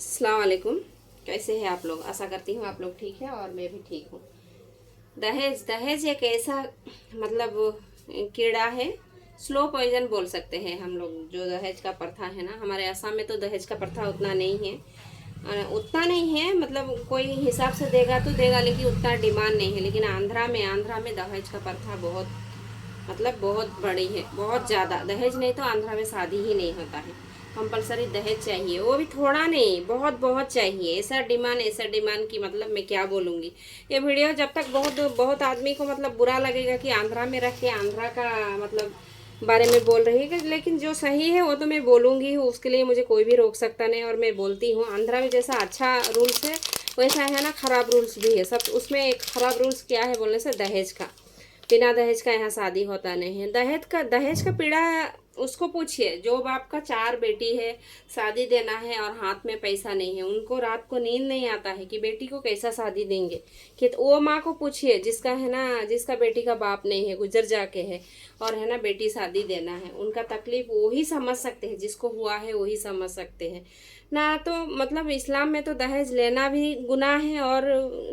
अस्सलाम वालेकुम। कैसे हैं आप लोग? आशा करती हूँ आप लोग ठीक हैं और मैं भी ठीक हूँ। दहेज दहेज एक ऐसा मतलब कीड़ा है, स्लो पॉइजन बोल सकते हैं हम लोग। जो दहेज का प्रथा है ना, हमारे असम में तो दहेज का प्रथा उतना नहीं है। उतना नहीं है मतलब कोई हिसाब से देगा तो देगा, लेकिन उतना डिमांड नहीं है। लेकिन आंध्रा में दहेज का प्रथा बहुत मतलब बहुत बड़ी है, बहुत ज़्यादा। दहेज नहीं तो आंध्रा में शादी ही नहीं होता है। कंपलसरी दहेज चाहिए, वो भी थोड़ा नहीं, बहुत बहुत चाहिए। ऐसा डिमांड की मतलब मैं क्या बोलूँगी। ये वीडियो जब तक बहुत बहुत आदमी को मतलब बुरा लगेगा कि आंध्रा में रख के आंध्रा का मतलब बारे में बोल रही है, लेकिन जो सही है वो तो मैं बोलूँगी हूँ। उसके लिए मुझे कोई भी रोक सकता नहीं, और मैं बोलती हूँ। आंध्रा में जैसा अच्छा रूल्स है वैसा है ना खराब रूल्स भी है सब। उसमें एक खराब रूल्स क्या है बोलने से, दहेज का। बिना दहेज का यहाँ शादी होता नहीं है। दहेज का पीड़ा उसको पूछिए जो बाप का 4 बेटी है, शादी देना है और हाथ में पैसा नहीं है। उनको रात को नींद नहीं आता है कि बेटी को कैसा शादी देंगे। कि तो वो माँ को पूछिए जिसका है ना, जिसका बेटी का बाप नहीं है, गुजर जाके है, और है ना बेटी शादी देना है। उनका तकलीफ वो ही समझ सकते हैं, जिसको हुआ है वही समझ सकते हैं ना। तो मतलब इस्लाम में तो दहेज लेना भी गुनाह है और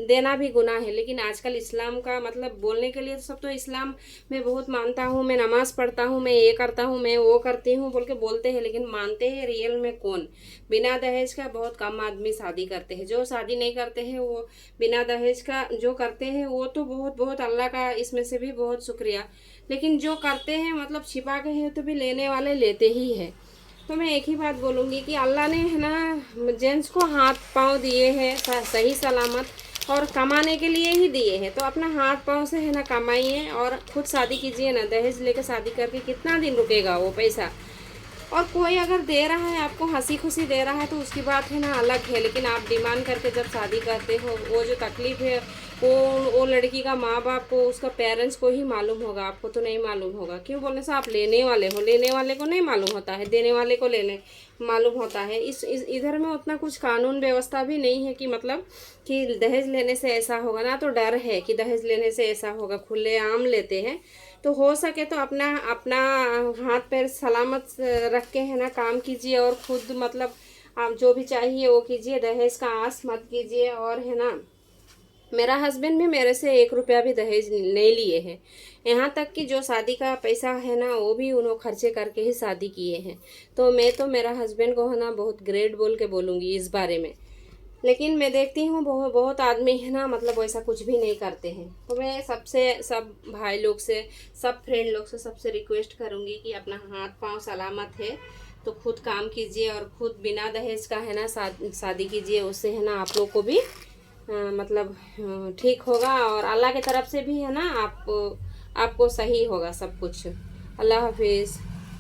देना भी गुनाह है। लेकिन आजकल इस्लाम का मतलब बोलने के लिए तो सब तो इस्लाम में बहुत मानता हूँ, मैं नमाज़ पढ़ता हूँ, मैं ये करता हूँ, मैं वो करती हूँ बोल के बोलते हैं, लेकिन मानते हैं रियल में कौन? बिना दहेज का बहुत कम आदमी शादी करते हैं। जो शादी नहीं करते हैं वो बिना दहेज का जो करते हैं वो तो बहुत बहुत अल्लाह का इसमें से भी बहुत शुक्रिया। लेकिन जो करते हैं मतलब छिपा के है तो भी लेने वाले लेते ही है। तो मैं एक ही बात बोलूँगी कि अल्लाह ने है ना जेंट्स को हाथ पाँव दिए हैं सही सलामत, और कमाने के लिए ही दिए हैं। तो अपना हाथ पाँव से है ना कमाइए और खुद शादी कीजिए ना। दहेज लेकर शादी करके कितना दिन रुकेगा वो पैसा? और कोई अगर दे रहा है आपको, हंसी खुशी दे रहा है, तो उसकी बात है ना अलग है। लेकिन आप डिमांड करके जब शादी करते हो, वो जो तकलीफ है वो लड़की का माँ बाप को, उसका पेरेंट्स को ही मालूम होगा, आपको तो नहीं मालूम होगा। क्यों बोलने से, आप लेने वाले हो, लेने वाले को नहीं मालूम होता है, देने वाले को लेने मालूम होता है। इधर में उतना कुछ कानून व्यवस्था भी नहीं है कि मतलब कि दहेज लेने से ऐसा होगा ना। तो डर है कि दहेज लेने से ऐसा होगा, खुलेआम लेते हैं। तो हो सके तो अपना अपना हाथ पैर सलामत रख के है ना काम कीजिए, और खुद मतलब आप जो भी चाहिए वो कीजिए। दहेज का आस मत कीजिए। और है ना, मेरा हस्बैंड भी मेरे से 1 रुपया भी दहेज नहीं लिए हैं। यहाँ तक कि जो शादी का पैसा है ना वो भी उन्होंने खर्चे करके ही शादी किए हैं। तो मैं तो मेरा हस्बैंड को है ना बहुत ग्रेट बोल के बोलूँगी इस बारे में। लेकिन मैं देखती हूँ बहुत बहुत आदमी है ना मतलब वैसा कुछ भी नहीं करते हैं। तो मैं सब भाई लोग से, सब फ्रेंड लोग से, सबसे रिक्वेस्ट करूँगी कि अपना हाथ पांव सलामत है तो खुद काम कीजिए, और खुद बिना दहेज का है ना शादी कीजिए। उससे है ना आप लोग को भी मतलब ठीक होगा, और अल्लाह की तरफ से भी है ना आपको सही होगा सब कुछ। अल्लाह हाफिज़।